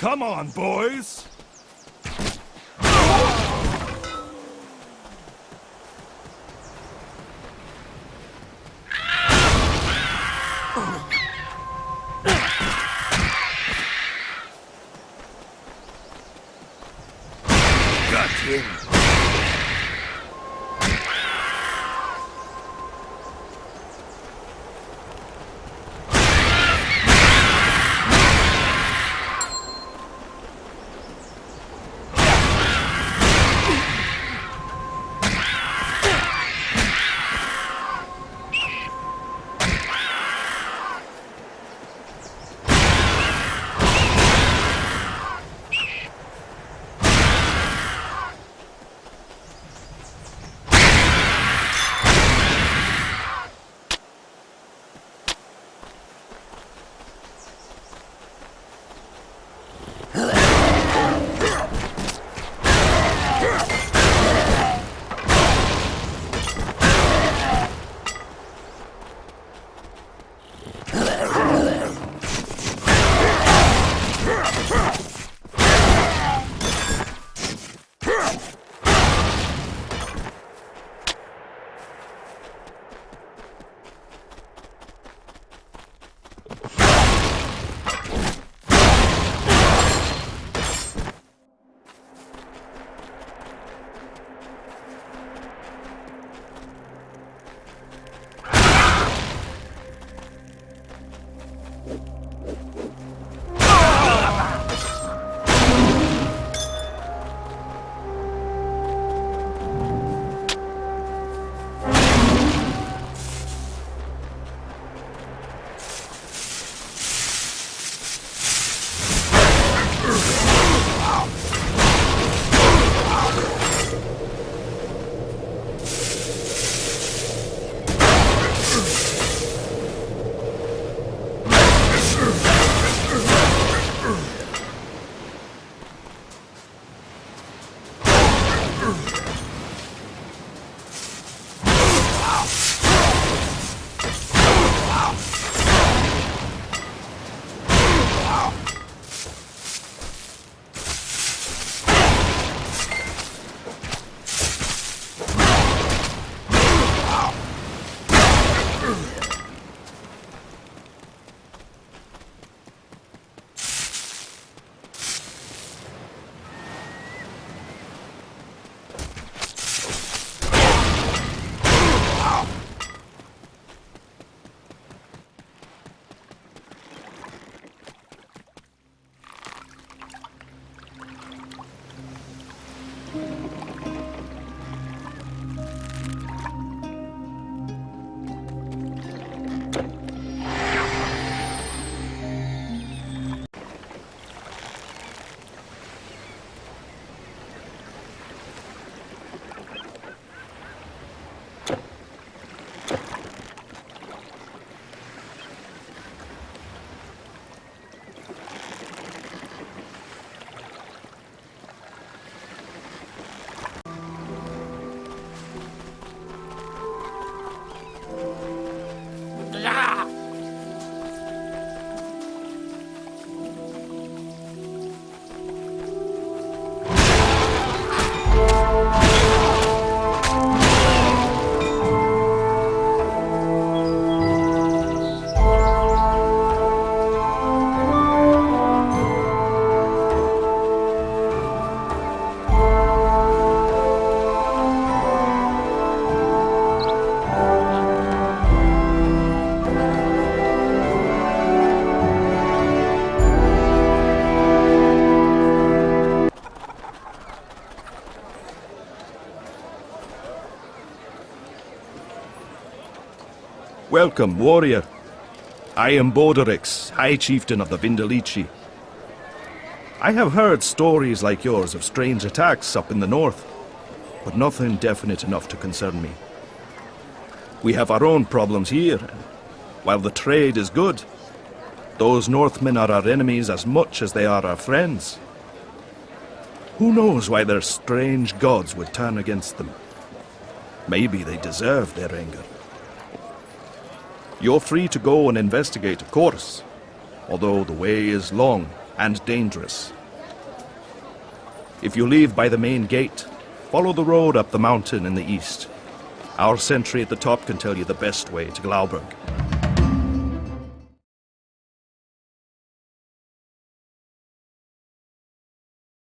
Come on, boys! Got him! Welcome, warrior. I am Borderix, High Chieftain of the Vindelici. I have heard stories like yours of strange attacks up in the north, but nothing definite enough to concern me. We have our own problems here, and while the trade is good, those Northmen are our enemies as much as they are our friends. Who knows why their strange gods would turn against them? Maybe they deserve their anger. You're free to go and investigate, of course, although the way is long and dangerous. If you leave by the main gate, follow the road up the mountain in the east. Our sentry at the top can tell you the best way to Glauberg.